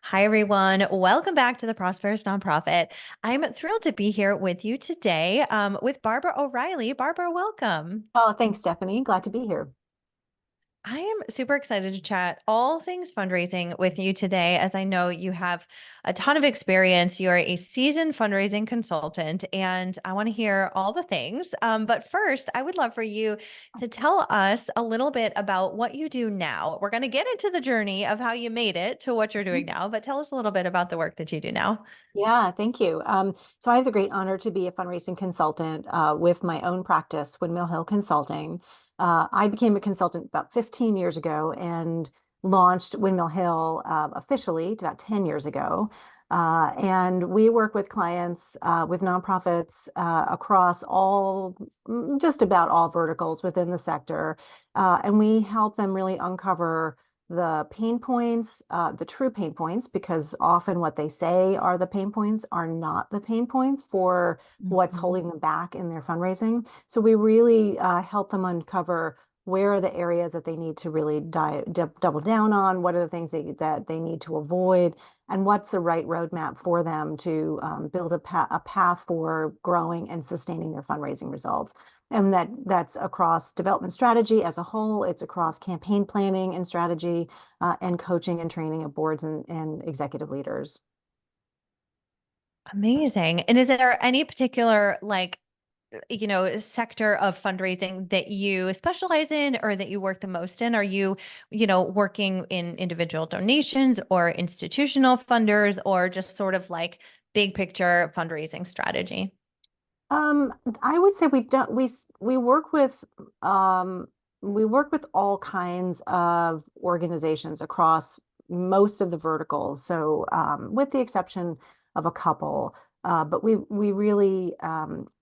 Hi, everyone. Welcome back to the Prosperous Nonprofit. I'm thrilled to be here with you today with Barbara O'Reilly. Barbara, welcome. Oh, thanks, Stephanie. Glad to be here. I am super excited to chat all things fundraising with you today, as I know you have a ton of experience. You are a seasoned fundraising consultant, and I want to hear all the things. But first, I would love for you to tell us a little bit about what you do now. We're going to get into the journey of how you made it to what you're doing Mhm. now, but tell us a little bit about the work that you do now. Yeah, thank you. So I have the great honor to be a fundraising consultant with my own practice, Windmill Hill Consulting. I became a consultant about 15 years ago and launched Windmill Hill officially about 10 years ago. And we work with clients, with nonprofits across just about all verticals within the sector. And we help them really uncover the pain points, the true pain points, because often what they say are the pain points are not the pain points for what's Mhm. holding them back in their fundraising. So we really help them uncover where are the areas that they need to really double down on, what are the things that they need to avoid, and what's the right roadmap for them to build a path for growing and sustaining their fundraising results. And that's across development strategy as a whole. It's across campaign planning and strategy, and coaching and training of boards and executive leaders. Amazing. And is there any particular sector of fundraising that you specialize in or that you work the most in? Are you, working in individual donations or institutional funders or just sort of like big picture fundraising strategy? Um, I would say we don't um, we work with all kinds of organizations across most of the verticals. So with the exception of a couple, but we really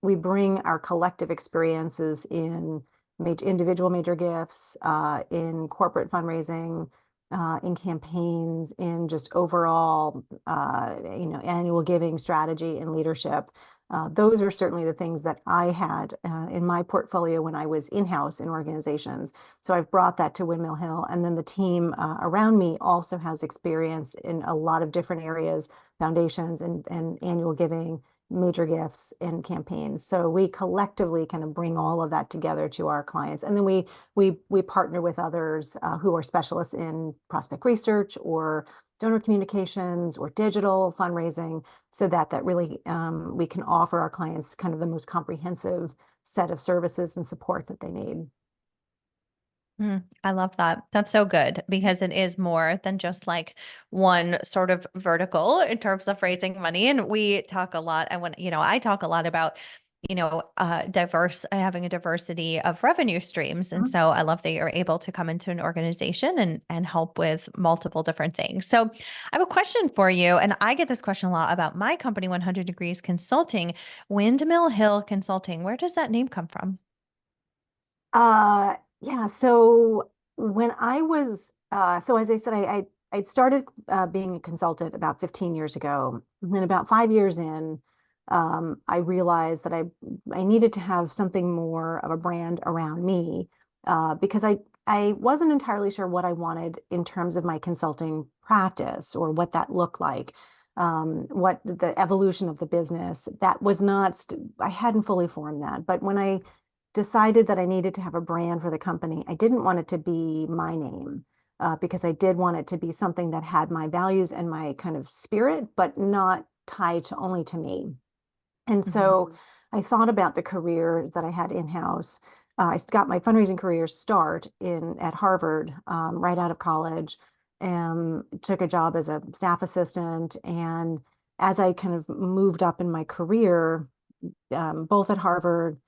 we bring our collective experiences in individual major gifts, in corporate fundraising, in campaigns, in just overall annual giving strategy and leadership. Those are certainly the things that I had in my portfolio when I was in-house in organizations. So I've brought that to Windmill Hill, and then the team around me also has experience in a lot of different areas, foundations and annual giving, major gifts, and campaigns. So we collectively kind of bring all of that together to our clients, and then we partner with others who are specialists in prospect research or donor communications or digital fundraising so that really we can offer our clients kind of the most comprehensive set of services and support that they need. I love that. That's so good because it is more than just like one sort of vertical in terms of raising money. And we talk a lot. I talk a lot about, having a diversity of revenue streams. And Mhm. so I love that you're able to come into an organization and help with multiple different things. So I have a question for you. And I get this question a lot about my company, 100 Degrees Consulting, Windmill Hill Consulting. Where does that name come from? Yeah, so when I was, so as I said, I started being a consultant about 15 years ago. And then about 5 years in, I realized that I needed to have something more of a brand around me because I wasn't entirely sure what I wanted in terms of my consulting practice or what that looked like. What the evolution of the business that was not, I hadn't fully formed that. But when I decided that I needed to have a brand for the company. I didn't want it to be my name because I did want it to be something that had my values and my kind of spirit, but not tied to only to me. And Mhm. so I thought about the career that I had in-house. I got my fundraising career start in at Harvard right out of college, and took a job as a staff assistant. And as I kind of moved up in my career, both at Harvard,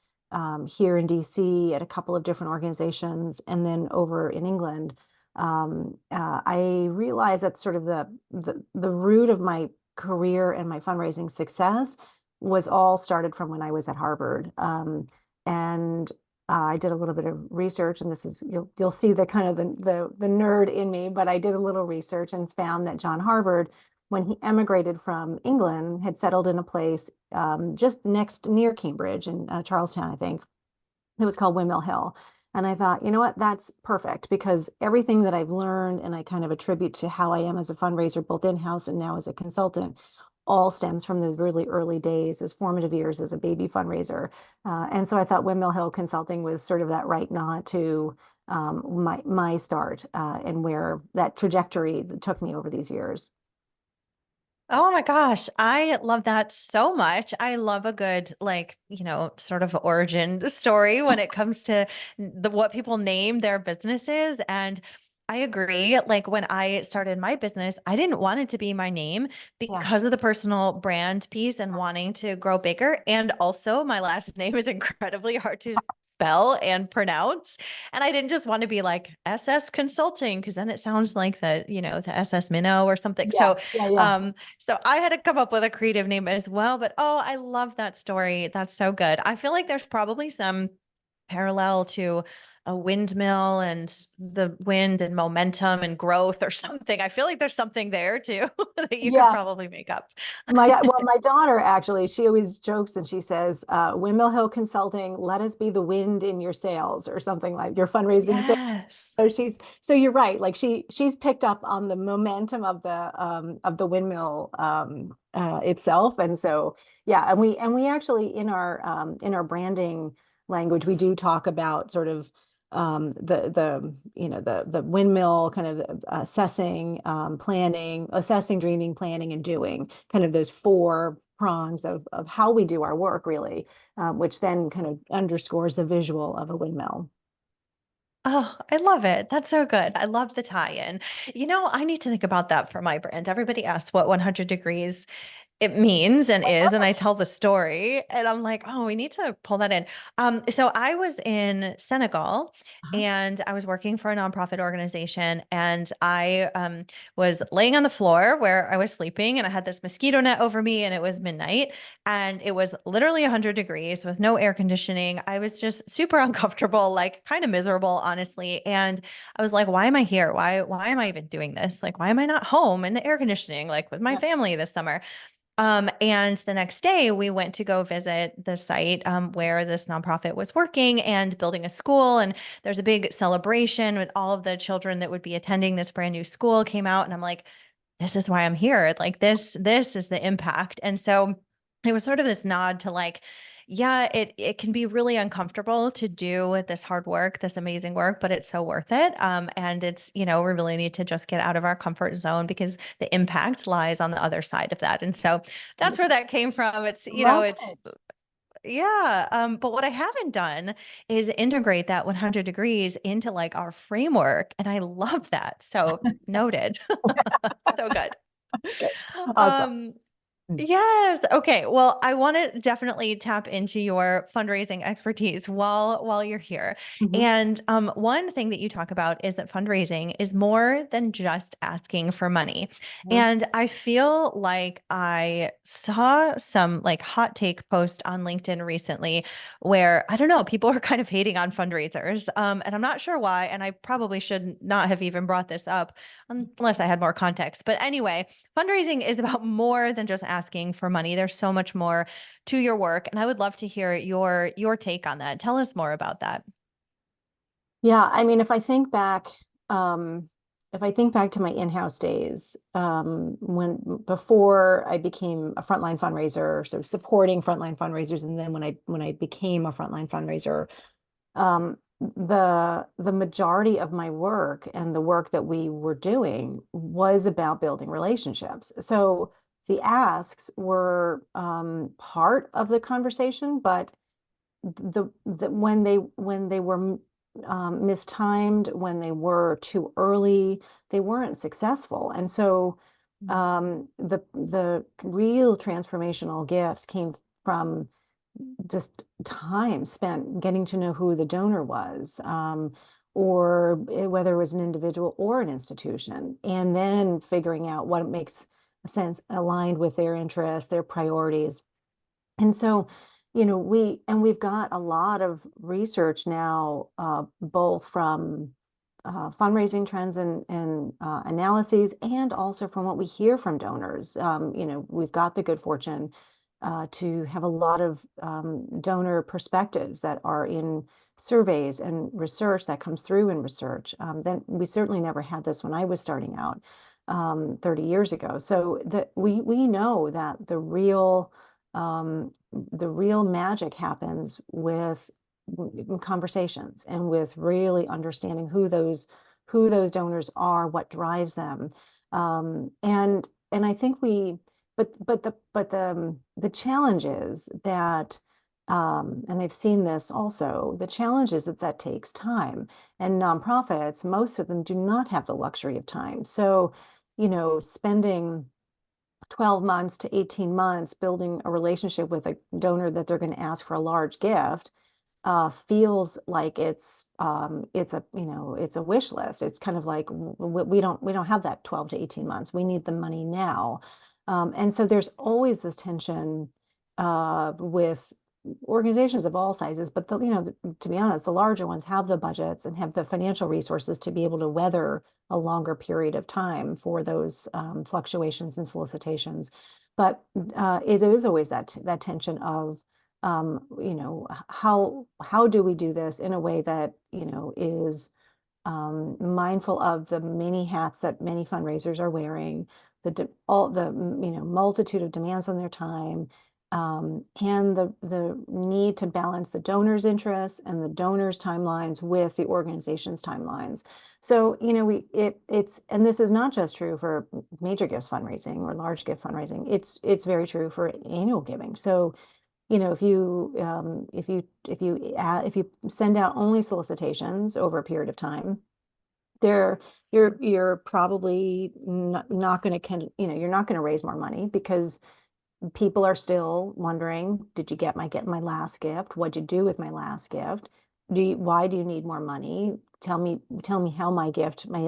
here in DC, at a couple of different organizations, and then over in England. I realized that sort of the root of my career and my fundraising success was all started from when I was at Harvard. And I did a little bit of research, and this is you'll see the kind of the nerd in me, but I did a little research and found that John Harvard, when he emigrated from England, had settled in a place just near Cambridge in Charlestown, I think. It was called Windmill Hill. And I thought, you know what, that's perfect because everything that I've learned and I kind of attribute to how I am as a fundraiser, both in-house and now as a consultant, all stems from those really early days, those formative years as a baby fundraiser. And so I thought Windmill Hill Consulting was sort of that right nod to my start and where that trajectory took me over these years. Oh my gosh, I love that so much. I love a good sort of origin story when it comes to the what people name their businesses. And I agree. Like when I started my business, I didn't want it to be my name Yeah. because of the personal brand piece and wanting to grow bigger. And also my last name is incredibly hard to spell and pronounce. And I didn't just want to be like SS Consulting because then it sounds like the SS Minnow or something. Yeah. So Yeah. Yeah. um so I had to come up with a creative name as well, but oh, I love that story. That's so good. I feel like there's probably some parallel to a windmill and the wind and momentum and growth or something. I feel like there's something there too that you could Yeah. probably make up. My daughter actually, she always jokes and she says, Windmill Hill Consulting, let us be the wind in your sails or something like your fundraising. Yes. So you're right. Like she's picked up on the momentum of the windmill itself. And so yeah, and we actually in our branding language, we do talk about sort of the windmill kind of assessing, planning, assessing, dreaming, planning, and doing, kind of those four prongs of how we do our work really, which then kind of underscores the visual of a windmill. Oh, I love it. That's so good. I love the tie-in. I need to think about that for my brand. Everybody asks what 100 degrees it means and What is, does and it I mean? tell the story, and I'm like, oh, we need to pull that in. So I was in Senegal, Uh-huh. and I was working for a nonprofit organization, and I was laying on the floor where I was sleeping, and I had this mosquito net over me, and it was midnight, and it was literally 100 degrees with no air conditioning. I was just super uncomfortable, like kind of miserable, honestly. And I was like, why am I here? Why am I even doing this? Like, why am I not home in the air conditioning, like with my Yeah. family this summer? And the next day we went to go visit the site where this nonprofit was working and building a school. And there's a big celebration with all of the children that would be attending this brand new school came out. And I'm like, this is why I'm here. Like this is the impact. And so it was sort of this nod to like, yeah, it can be really uncomfortable to do this hard work, this amazing work, but it's so worth it. And we really need to just get out of our comfort zone because the impact lies on the other side of that. And so that's where that came from. Love It's it. yeah. But what I haven't done is integrate that 100 degrees into like our framework. And I love that. So noted. So good. Okay. Awesome. Um, Yes. Okay. Well, I want to definitely tap into your fundraising expertise while you're here. Mhm. And one thing that you talk about is that fundraising is more than just asking for money. Mhm. And I feel like I saw some like hot take post on LinkedIn recently where I don't know, people are kind of hating on fundraisers. And I'm not sure why. And I probably should not have even brought this up unless I had more context. But anyway, fundraising is about more than just asking for money. There's so much more to your work, and I would love to hear your take on that. Tell us more about that. Yeah, I mean, um, if I think back to my in-house days, when before I became a frontline fundraiser, so supporting frontline fundraisers, and then when I became a frontline fundraiser, the majority of my work and the work that we were doing was about building relationships. So the asks were part of the conversation, but when they were mistimed, when they were too early, they weren't successful. And so the real transformational gifts came from just time spent getting to know who the donor was, or whether it was an individual or an institution, and then figuring out what makes sense aligned with their interests, their priorities. And so, we've got a lot of research now, both from fundraising trends and analyses, and also from what we hear from donors. We've got the good fortune to have a lot of donor perspectives that are in surveys and research that comes through in research. Then we certainly never had this when I was starting out 30 years ago. So that we know that the real magic happens with conversations and with really understanding who those donors are, what drives them. And I think the challenge is that and I've seen this also, the challenge is that that takes time. And nonprofits, most of them do not have the luxury of time. So, spending 12 months to 18 months building a relationship with a donor that they're going to ask for a large gift feels like it's a wish list. It's kind of like we don't have that 12 to 18 months. We need the money now. And so there's always this tension with organizations of all sizes, but to be honest, the larger ones have the budgets and have the financial resources to be able to weather a longer period of time for those fluctuations and solicitations. But it is always that tension of how do we do this in a way that is mindful of the many hats that many fundraisers are wearing, all the multitude of demands on their time, and the need to balance the donor's interests and the donor's timelines with the organization's timelines. So, and this is not just true for major gifts fundraising or large gift fundraising. It's very true for annual giving. So, if you send out only solicitations over a period of time, you're probably not going to you're not going to raise more money because people are still wondering, did you get my last gift? What'd you do with my last gift? Why do you need more money? Tell me how my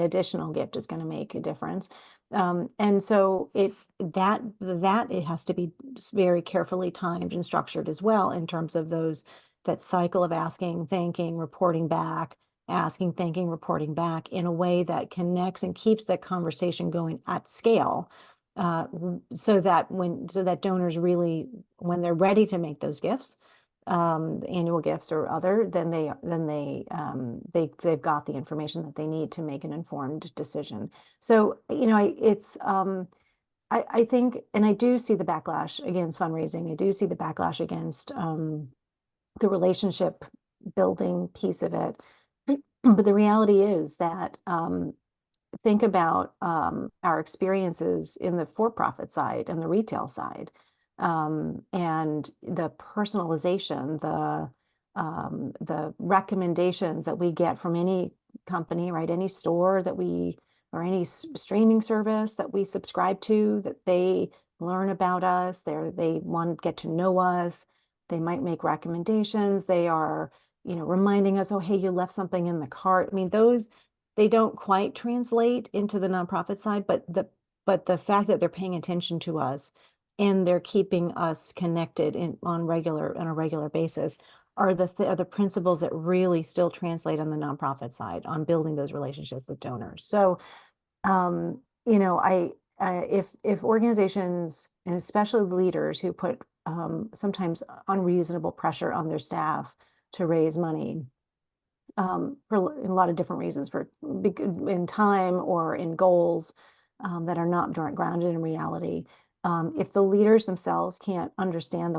additional gift is going to make a difference. And so it has to be very carefully timed and structured as well in terms of that cycle of asking, thanking, reporting back, asking, thanking, reporting back in a way that connects and keeps that conversation going at scale. So that donors really, when they're ready to make those gifts, annual gifts or other, then they've got the information that they need to make an informed decision. So, I think, and I do see the backlash against fundraising. I do see the backlash against the relationship building piece of it. But the reality is that think about our experiences in the for-profit side and the retail side, and the personalization, the recommendations that we get from any company, right? Any store or any streaming service that we subscribe to, that they learn about us, they want to get to know us, they might make recommendations, they are, reminding us, oh, hey, you left something in the cart. I mean, they don't quite translate into the nonprofit side, but the fact that they're paying attention to us and they're keeping us connected on a regular basis are the principles that really still translate on the nonprofit side on building those relationships with donors. So, if organizations and especially leaders who put sometimes unreasonable pressure on their staff to raise money, for a lot of different reasons, in time or in goals that are not grounded in reality. If the leaders themselves can't understand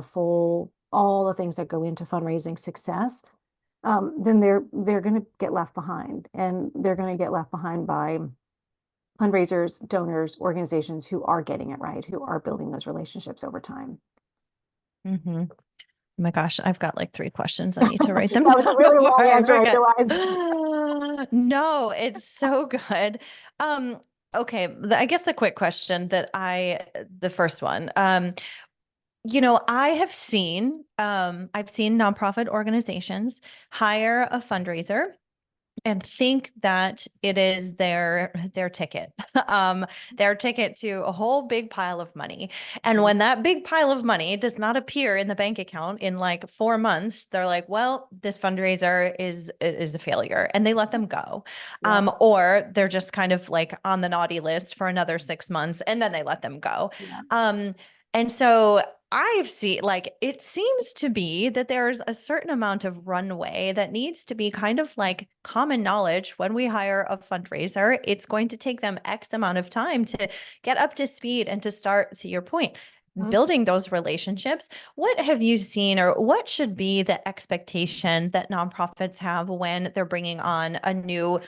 all the things that go into fundraising success, then they're going to get left behind, and they're going to get left behind by fundraisers, donors, organizations who are getting it right, who are building those relationships over time. Mm-hmm. Oh my gosh, I've got like 3 questions. I need to write them That was a down really before long I answer, I forget. realize. No, it's so good. Okay, I guess the quick question the first one, I've seen nonprofit organizations hire a fundraiser and think that it is their ticket, their ticket to a whole big pile of money. And when that big pile of money does not appear in the bank account in like 4 months, they're like, well, this fundraiser is a failure, and they let them go. Yeah. Or they're just kind of like on the naughty list for another 6 months, and then they let them go. Yeah. And so I've seen, like, it seems to be that there's a certain amount of runway that needs to be kind of like common knowledge when we hire a fundraiser. It's going to take them X amount of time to get up to speed and to start, to your point, building those relationships. What have you seen, or what should be the expectation that nonprofits have when they're bringing on a new,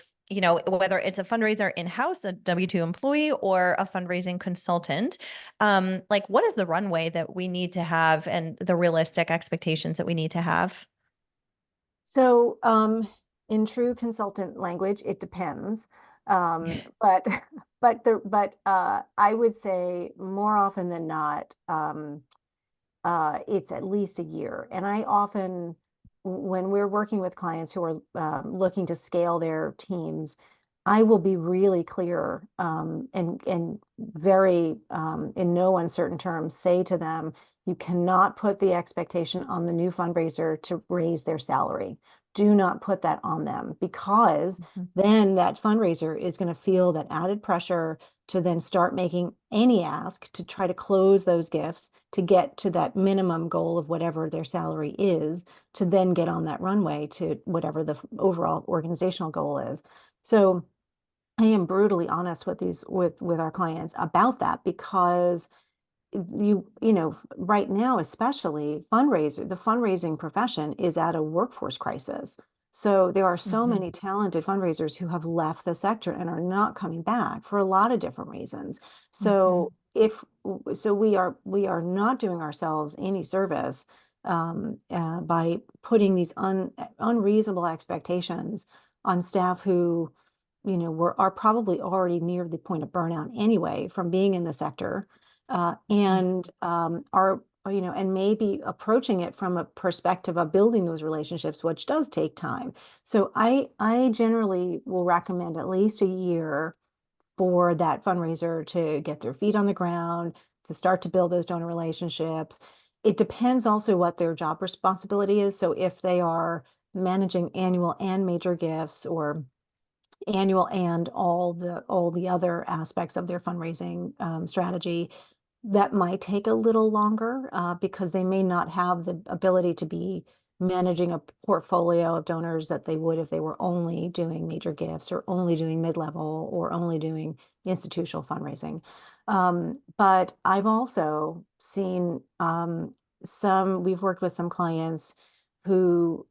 whether it's a fundraiser in-house, a W-2 employee, or a fundraising consultant? Like, what is the runway that we need to have and the realistic expectations that we need to have? So, in true consultant language, it depends. But I would say more often than not, it's at least a year. And I often, when we're working with clients who are looking to scale their teams, I will be really clear and very in no uncertain terms say to them, you cannot put the expectation on the new fundraiser to raise their salary. Do not put that on them, because Mhm. then that fundraiser is going to feel that added pressure to then start making any ask to try to close those gifts to get to that minimum goal of whatever their salary is, to then get on that runway to whatever the overall organizational goal is. So I am brutally honest with with our clients about that, because right now, especially the fundraising profession is at a workforce crisis. So there are so Mhm. many talented fundraisers who have left the sector and are not coming back for a lot of different reasons. Mhm. So if so we are not doing ourselves any service by putting these unreasonable expectations on staff who, are probably already near the point of burnout anyway from being in the sector, and are and maybe approaching it from a perspective of building those relationships, which does take time. So I generally will recommend at least a year for that fundraiser to get their feet on the ground, to start to build those donor relationships. It depends also what their job responsibility is. So if they are managing annual and major gifts, or annual and all the other aspects of their fundraising strategy, that might take a little longer, because they may not have the ability to be managing a portfolio of donors that they would if they were only doing major gifts, or only doing mid-level, or only doing institutional fundraising. But I've also seen we've worked with some clients who,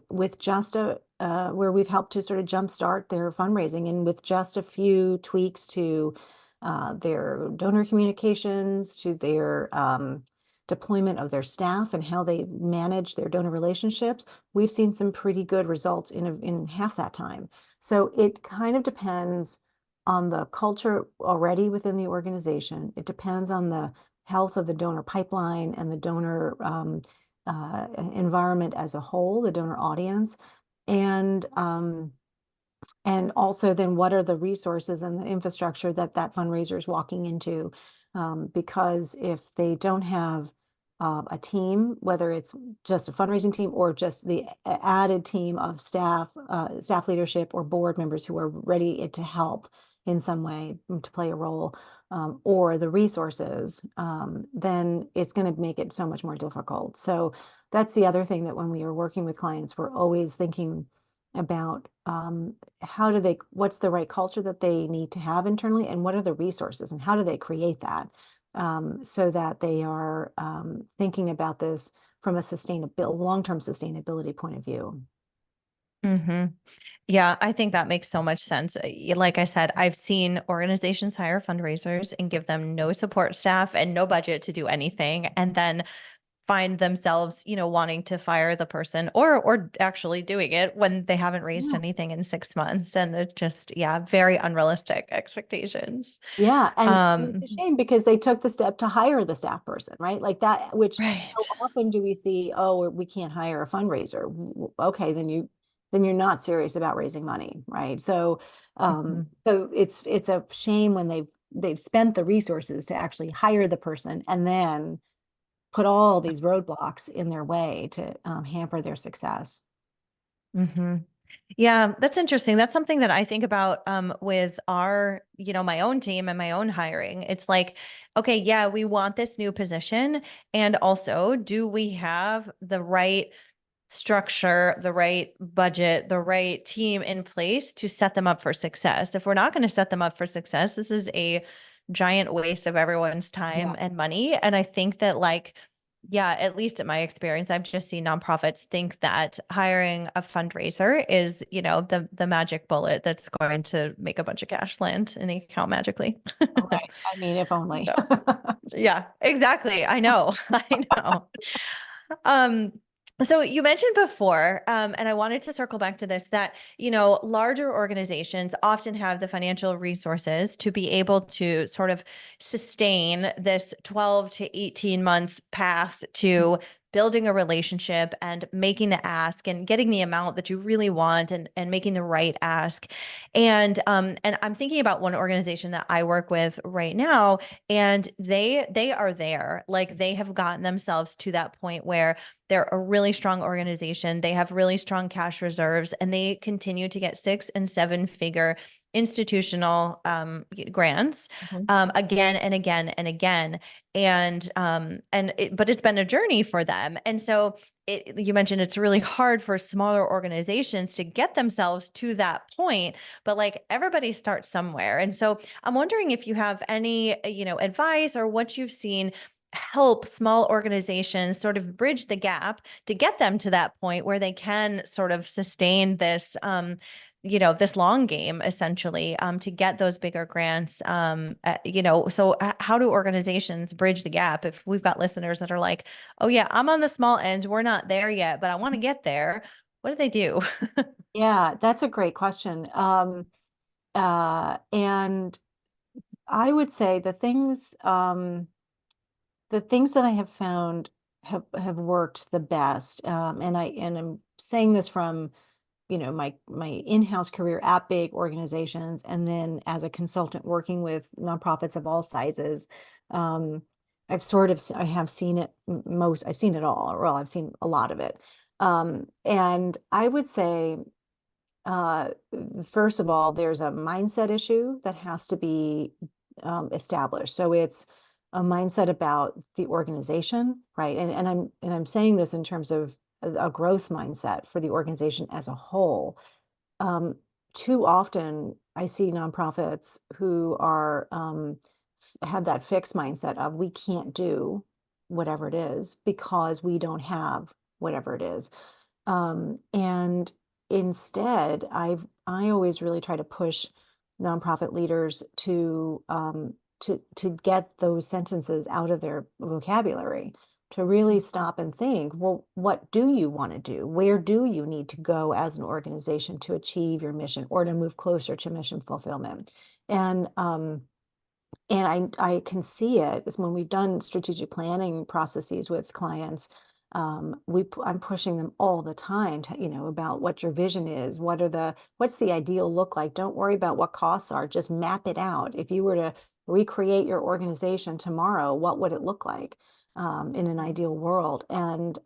with just where we've helped to sort of jumpstart their fundraising, and with just a few tweaks to their donor communications, to their deployment of their staff and how they manage their donor relationships, we've seen some pretty good results in half that time. So it kind of depends on the culture already within the organization. It depends on the health of the donor pipeline and the donor environment as a whole, the donor audience, and also then what are the resources and the infrastructure that fundraiser is walking into? Because if they don't have a team, whether it's just a fundraising team or just the added team of staff leadership or board members who are ready to help in some way, to play a role, or the resources, then it's going to make it so much more difficult. So that's the other thing, that when we are working with clients, we're always thinking about what's the right culture that they need to have internally, and what are the resources, and how do they create that, so that they are thinking about this from a long-term sustainability point of view. Hmm. Yeah, I think that makes so much sense. Like I said, I've seen organizations hire fundraisers and give them no support staff and no budget to do anything, and then find themselves, wanting to fire the person, or actually doing it when they haven't raised Yeah. anything in 6 months. And it just, yeah, very unrealistic expectations. Yeah, and it's a Um, shame because they took the step to hire the staff person, right? Like that, which so right. often do we see, oh, we can't hire a fundraiser. Okay, then you're not serious about raising money, right? So Mhm. it's a shame when they've spent the resources to actually hire the person, and then put all these roadblocks in their way to hamper their success. Mhm. Yeah, that's interesting. That's something that I think about with our, my own team and my own hiring. It's like, okay, yeah, we want this new position. And also, do we have the right structure, the right budget, the right team in place to set them up for success? If we're not going to set them up for success, this is a giant waste of everyone's Yeah. time and money. And I think that like, yeah, at least in my experience, I've just seen nonprofits think that hiring a fundraiser is, the magic bullet that's going to make a bunch of cash land in the account magically. All right. I mean, if only. So, yeah, exactly. I know. I know. Um, so you mentioned before, and I wanted to circle back to this, that, larger organizations often have the financial resources to be able to sort of sustain this 12 to 18 month path to building a relationship and making the ask and getting the amount that you really want and making the right ask. And I'm thinking about one organization that I work with right now, and they are there. Like they have gotten themselves to that point where they're a really strong organization. They have really strong cash reserves, and they continue to get 6 and 7 figure institutional grants Mhm. again and again and again. But it's been a journey for them. And so you mentioned it's really hard for smaller organizations to get themselves to that point, but like everybody starts somewhere. And so I'm wondering if you have any, advice or what you've seen help small organizations sort of bridge the gap to get them to that point where they can sort of sustain this this long game essentially to get those bigger grants so how do organizations bridge the gap if we've got listeners that are like, oh yeah, I'm on the small end, we're not there yet, but I want to get there? What do they do? Yeah, that's a great question. And I would say the things that I have found have worked the best. And I'm saying this from, my in-house career at big organizations, and then as a consultant working with nonprofits of all sizes. Um, I have seen it most, I've seen it all, well, I've seen a lot of it. And I would say, uh, first of all, there's a mindset issue that has to be established. So it's a mindset about the organization, right? And I'm saying this in terms of a growth mindset for the organization as a whole. Um, Too often, I see nonprofits who are have that fixed mindset of we can't do whatever it is because we don't have whatever it is. And instead, I always really try to push nonprofit leaders to get those sentences out of their vocabulary, to really stop and think, well, what do you want to do? Where do you need to go as an organization to achieve your mission or to move closer to mission fulfillment? And um, and I can see it is when we've done strategic planning processes with clients. I'm pushing them all the time to, about what your vision is, what's the ideal look like. Don't worry about what costs are, just map it out. If you were to recreate your organization tomorrow, what would it look like in an ideal world? And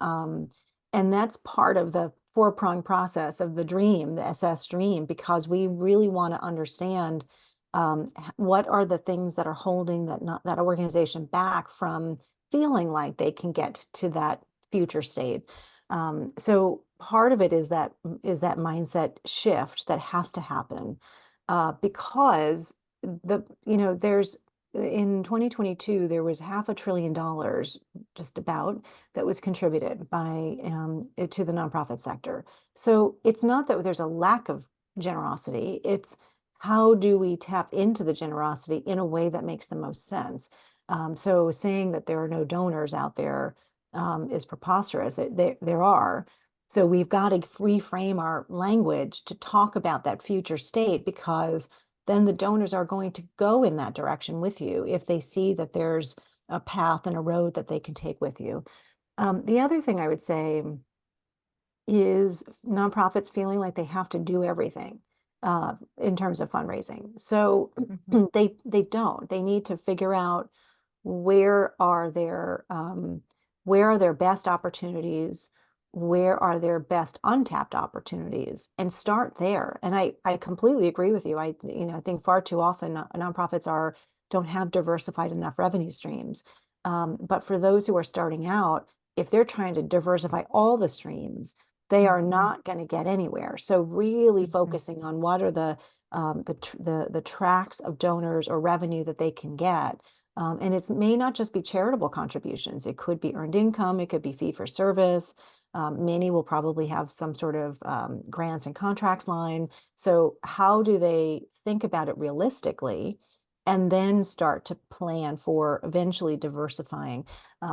that's part of the four-prong process of the dream, the SS dream, because we really want to understand what are the things that are holding that organization back from feeling like they can get to that future state. So part of it is that mindset shift that has to happen because there's in 2022 there was $500 billion just about that was contributed by to the nonprofit sector. So it's not that there's a lack of generosity. It's how do we tap into the generosity in a way that makes the most sense? So saying that there are no donors out there is preposterous. There are. So we've got to reframe our language to talk about that future state, because then the donors are going to go in that direction with you if they see that there's a path and a road that they can take with you. The other thing I would say is nonprofits feeling like they have to do everything in terms of fundraising. So Mhm. they don't. They need to figure out where are their where are their best opportunities, where are their best untapped opportunities and start there. And I completely agree with you. I think far too often nonprofits don't have diversified enough revenue streams. But for those who are starting out, if they're trying to diversify all the streams, they are not going to get anywhere. So really Mhm. focusing on what are the tracks of donors or revenue that they can get. And it may not just be charitable contributions. It could be earned income. It could be fee for service. Many will probably have some sort of grants and contracts line. So how do they think about it realistically and then start to plan for eventually diversifying?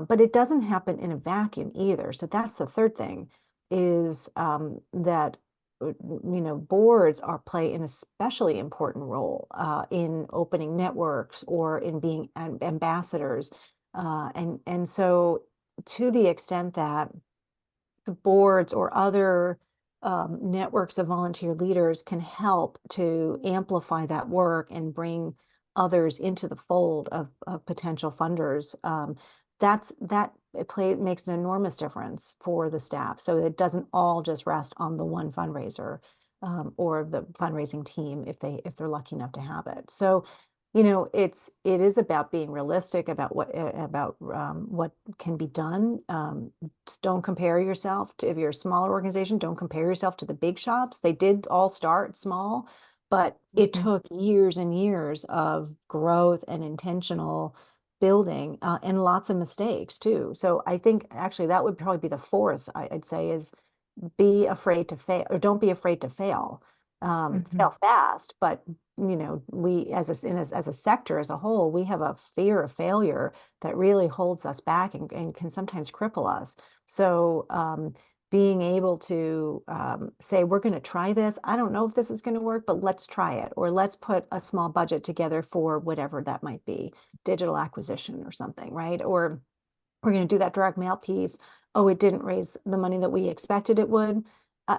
But it doesn't happen in a vacuum either. So that's the third thing is that boards play an especially important role in opening networks or in being ambassadors. And so to the extent that the boards or other networks of volunteer leaders can help to amplify that work and bring others into the fold of potential funders. That makes an enormous difference for the staff. So it doesn't all just rest on the one fundraiser or the fundraising team if they're lucky enough to have it. So it is about being realistic about what can be done. Just don't compare yourself to, if you're a smaller organization, don't compare yourself to the big shops. They did all start small, but it Mhm. took years and years of growth and intentional building and lots of mistakes too. So I think actually that would probably be the fourth I'd say is be afraid to fail, or don't be afraid to fail. Mhm. Fail fast, but we as a sector as a whole, we have a fear of failure that really holds us back and can sometimes cripple us. So being able to say, we're going to try this. I don't know if this is going to work, but let's try it, or let's put a small budget together for whatever that might be, digital acquisition or something, right? Or we're going to do that direct mail piece. Oh, it didn't raise the money that we expected it would.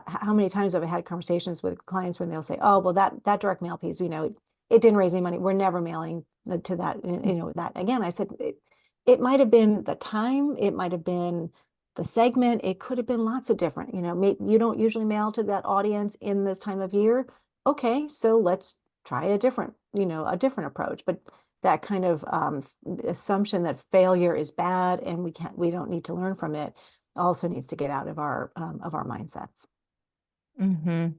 How many times have I had conversations with clients when they'll say, "Oh, well, that direct mail piece, it didn't raise any money. We're never mailing to that." That again. I said it might have been the time, it might have been the segment, it could have been lots of different. You don't usually mail to that audience in this time of year. Okay, so let's try a different approach. But that kind of assumption that failure is bad and we don't need to learn from it also needs to get out of our mindsets. Mhm.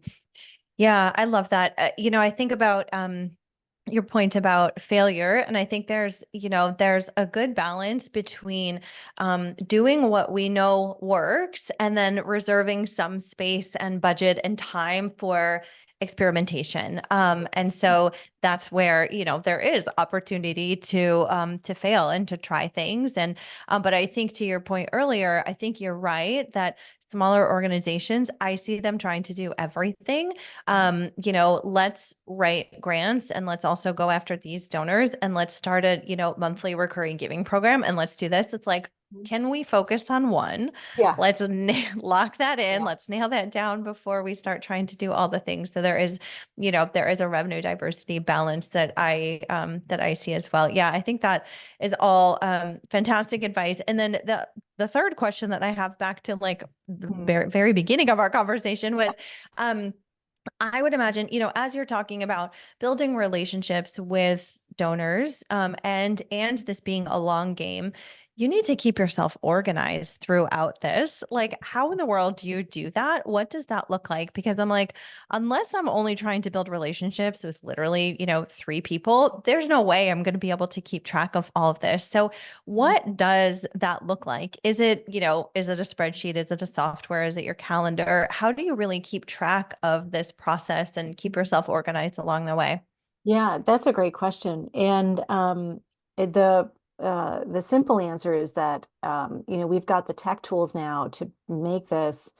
Yeah, I love that. I think about your point about failure, and I think there's a good balance between doing what we know works and then reserving some space and budget and time for experimentation. And so that's where, there is opportunity to fail and to try things. And but I think to your point earlier, I think you're right that smaller organizations, I see them trying to do everything. Let's write grants and let's also go after these donors and let's start a, monthly recurring giving program and let's do this. It's like, can we focus on one? Yeah. Let's lock that in. Yeah. Let's nail that down before we start trying to do all the things. So there is a revenue diversity balance that I see as well. Yeah, I think that is all fantastic advice. And then the third question that I have back to like the Hmm. very, very beginning of our conversation was, um, I would imagine, as you're talking about building relationships with donors, and this being a long game, you need to keep yourself organized throughout this. Like, how in the world do you do that? What does that look like? Because I'm like, unless I'm only trying to build relationships with literally, three people, there's no way I'm going to be able to keep track of all of this. So what does that look like? Is it a spreadsheet? Is it a software? Is it your calendar? How do you really keep track of this process and keep yourself organized along the way? Yeah, that's a great question. And the simple answer is that we've got the tech tools now to make this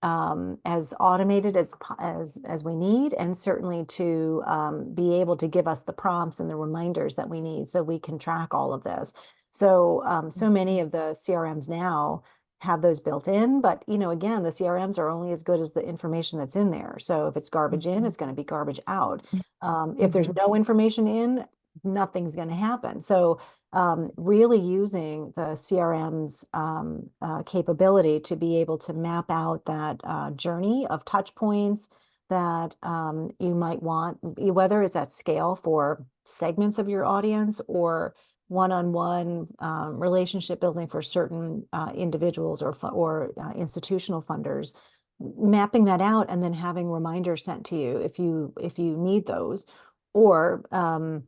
as automated as we need, and certainly to be able to give us the prompts and the reminders that we need so we can track all of this. So many of the CRMs now have those built in, but again, the CRMs are only as good as the information that's in there. So if it's garbage in, Mhm. it's going to be garbage out. If there's Mhm. no information in, nothing's going to happen. So really using the CRM's capability to be able to map out that journey of touch points that you might want, whether it's at scale for segments of your audience or one-on-one relationship building for certain individuals or institutional funders, mapping that out and then having reminders sent to you if you need those. Or I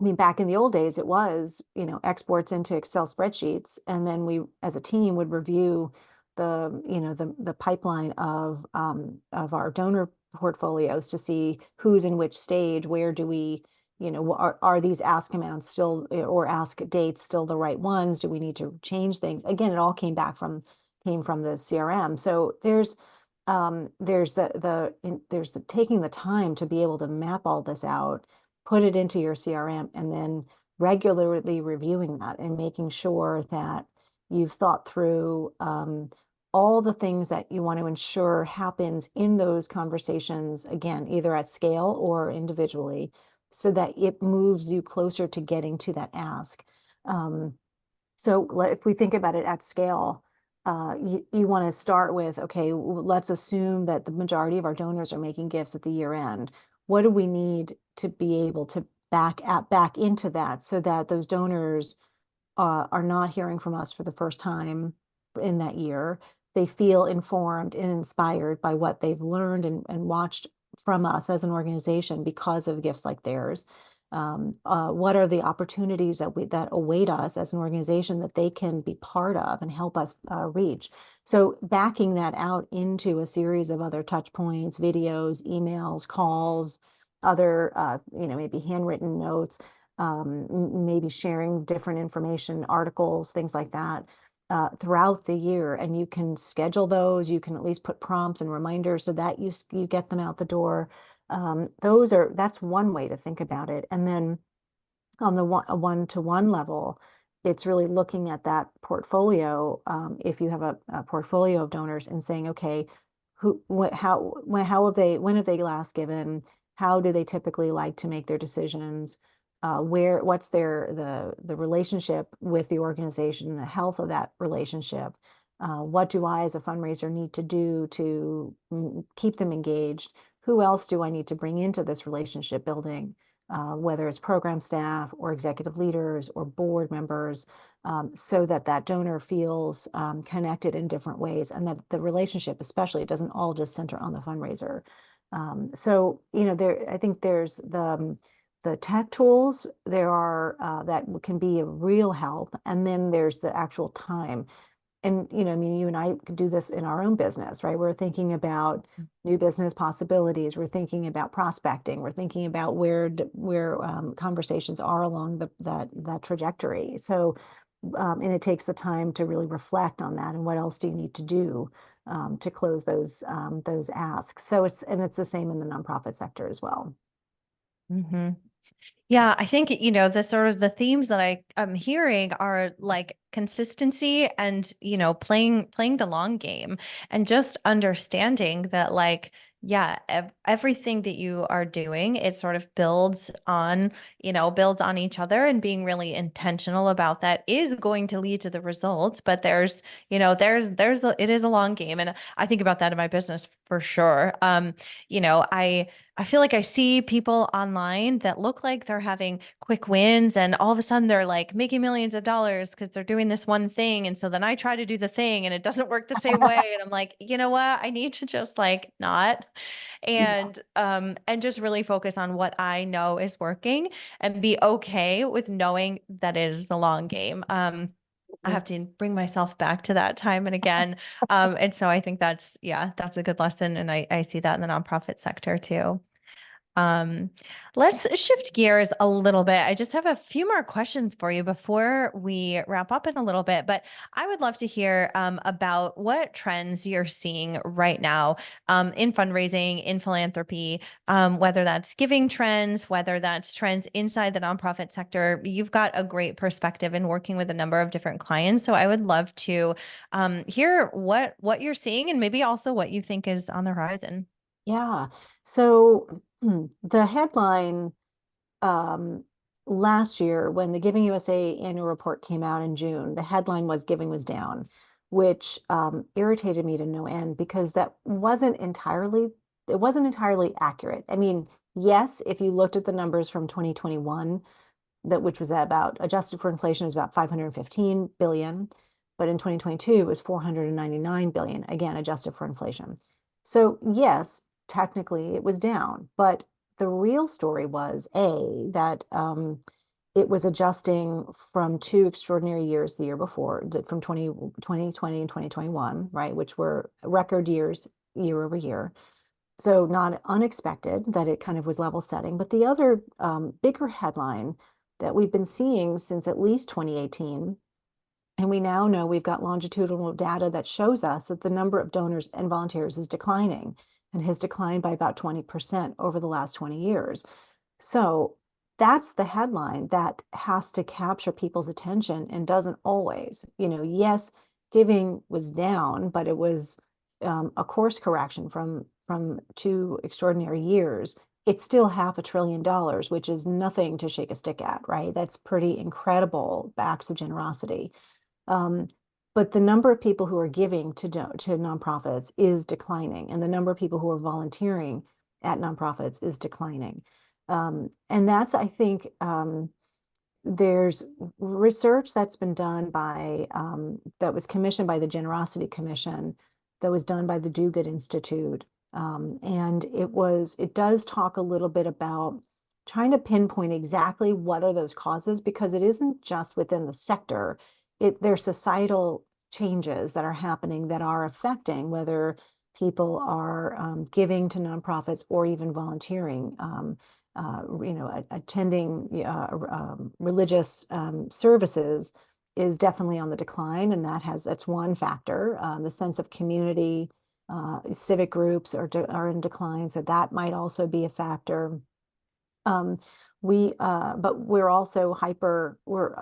mean, back in the old days, it was, exports into Excel spreadsheets, and then we, as a team, would review the pipeline of our donor portfolios to see who's in which stage, where do we, are these ask amounts still or ask dates still the right ones? Do we need to change things? Again, it all came from the CRM. So there's the taking the time to be able to map all this out, put it into your CRM, and then regularly reviewing that and making sure that you've thought through all the things that you want to ensure happens in those conversations, again, either at scale or individually, so that it moves you closer to getting to that ask. So if we think about it at scale, you want to start with, okay, let's assume that the majority of our donors are making gifts at the year end. What do we need to be able to back into that so that those donors are not hearing from us for the first time in that year? They feel informed and inspired by what they've learned and watched from us as an organization because of gifts like theirs. What are the opportunities that await us as an organization that they can be part of and help us reach? So backing that out into a series of other touch points, videos, emails, calls, other maybe handwritten notes, maybe sharing different information, articles, things like that. Throughout the year, and you can schedule those. You can at least put prompts and reminders so that you get them out the door. That's one way to think about it. And then on the one-to-one level, it's really looking at that portfolio. If you have a portfolio of donors and saying, okay, when have they last given? How do they typically like to make their decisions? What's the relationship with the organization, the health of that relationship? What do I, as a fundraiser, need to do to keep them engaged? Who else do I need to bring into this relationship building, whether it's program staff or executive leaders or board members, so that that donor feels connected in different ways, and that the relationship, especially, it doesn't all just center on the fundraiser. I think there's the tech tools there are that can be a real help, and then there's the actual time. And I mean, you and I could do this in our own business, right? We're thinking about new business possibilities. We're thinking about prospecting. We're thinking about where conversations are along that trajectory. So, and it takes the time to really reflect on that and what else do you need to do to close those asks. So it's the same in the nonprofit sector as well. hmm Yeah, I think, the sort of the themes that I'm hearing are like consistency and, playing the long game and just understanding that, like, yeah, everything that you are doing, it sort of builds on each other, and being really intentional about that is going to lead to the results. But it is a long game. And I think about that in my business for sure. I feel like I see people online that look like they're having quick wins, and all of a sudden they're like making millions of dollars because they're doing this one thing. And so then I try to do the thing and it doesn't work the same way. And I'm like, you know what? I need to just like not Yeah. and just really focus on what I know is working and be okay with knowing that it is a long game. I Mhm. have to bring myself back to that time and again. And so I think that's a good lesson. And I see that in the nonprofit sector too. Um, let's shift gears a little bit. I just have a few more questions for you before we wrap up in a little bit, but I would love to hear about what trends you're seeing right now in fundraising, in philanthropy, whether that's giving trends, whether that's trends inside the nonprofit sector. You've got a great perspective in working with a number of different clients, so I would love to hear what you're seeing and maybe also what you think is on the horizon. Yeah. So the headline, um, last year, when the Giving USA annual report came out in June, the headline was Giving was down, which irritated me to no end because that wasn't entirely accurate. I mean, yes, if you looked at the numbers from 2021, that which was at about adjusted for inflation is about 515 billion, but in 2022 it was 499 billion, again adjusted for inflation. So yes, technically it was down, but the real story was A, that it was adjusting from two extraordinary years the year before, from 2020 and 2021, right, which were record years year over year. So not unexpected that it kind of was level setting. But the other bigger headline that we've been seeing since at least 2018, and we now know we've got longitudinal data that shows us that the number of donors and volunteers is declining and has declined by about 20% over the last 20 years. So that's the headline that has to capture people's attention and doesn't always. Yes, giving was down, but it was a course correction from two extraordinary years. It's still $500 billion, which is nothing to shake a stick at, right? That's pretty incredible acts of generosity. Um, but the number of people who are giving to nonprofits is declining, and the number of people who are volunteering at nonprofits is declining. And that's, I think, there's research that's been done that was commissioned by the Generosity Commission, that was done by the Do Good Institute. And it does talk a little bit about trying to pinpoint exactly what are those causes, because it isn't just within the sector. There's societal changes that are happening that are affecting whether people are giving to nonprofits or even volunteering. Attending religious services is definitely on the decline, and that's one factor. The sense of community, civic groups are in decline, so that might also be a factor. Um, but we're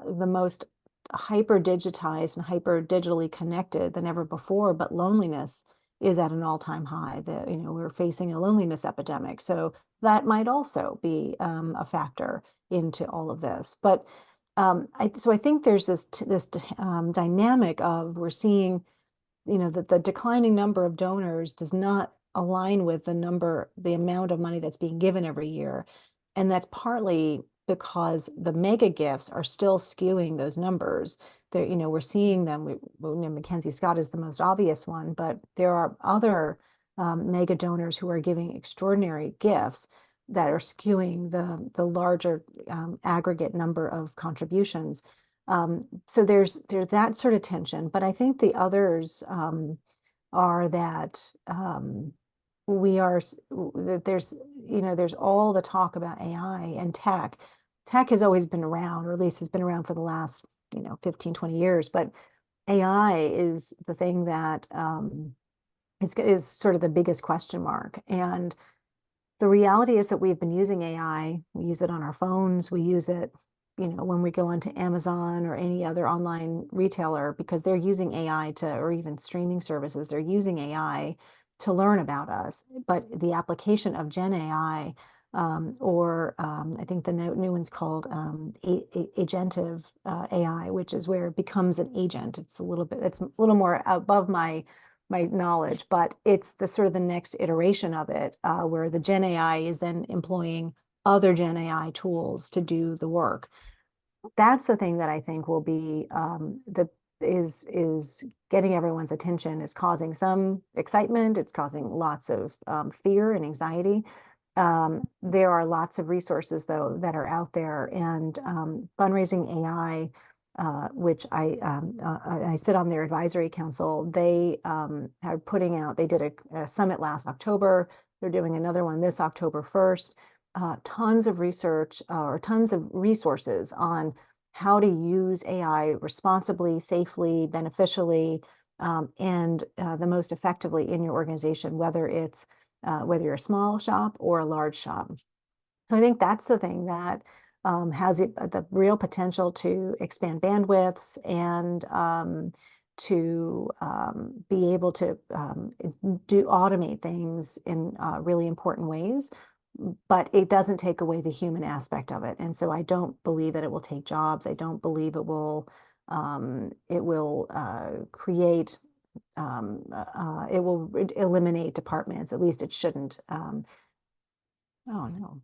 the most hyper digitized and hyper digitally connected than ever before, but loneliness is at an all-time high. We're facing a loneliness epidemic. So that might also be a factor into all of this. But so I think there's this dynamic of we're seeing, that the declining number of donors does not align with the amount of money that's being given every year. And that's partly because the mega gifts are still skewing those numbers. We're seeing them. Mackenzie Scott is the most obvious one, but there are other mega donors who are giving extraordinary gifts that are skewing the larger aggregate number of contributions. So there's that sort of tension, but I think the others are that we are that there's all the talk about AI and tech. Tech has always been around, or at least has been around for the last 15, 20 years, but AI is the thing that is sort of the biggest question mark. And the reality is that we've been using AI. We use it on our phones. We use it, when we go onto Amazon or any other online retailer, because they're using AI or even streaming services, they're using AI to learn about us. But the application of Gen AI, I think the new one's called agentive AI, which is where it becomes an agent. It's a little more above my knowledge, but it's the sort of the next iteration of it, where the Gen AI is then employing other Gen AI tools to do the work. That's the thing that I think will be is getting everyone's attention, is causing some excitement. It's causing lots of fear and anxiety. There are lots of resources though that are out there, and fundraising AI, which I sit on their advisory council. They they did a summit last October. They're doing another one this October 1st. Tons of research or tons of resources on how to use AI responsibly, safely, beneficially, and the most effectively in your organization, whether you're a small shop or a large shop. So I think that's the thing that has the real potential to expand bandwidths and to be able to automate things in really important ways. but it doesn't take away the human aspect of it. And so I don't believe that it will take jobs. I don't believe it will create it will eliminate departments. At least it shouldn't. Oh no.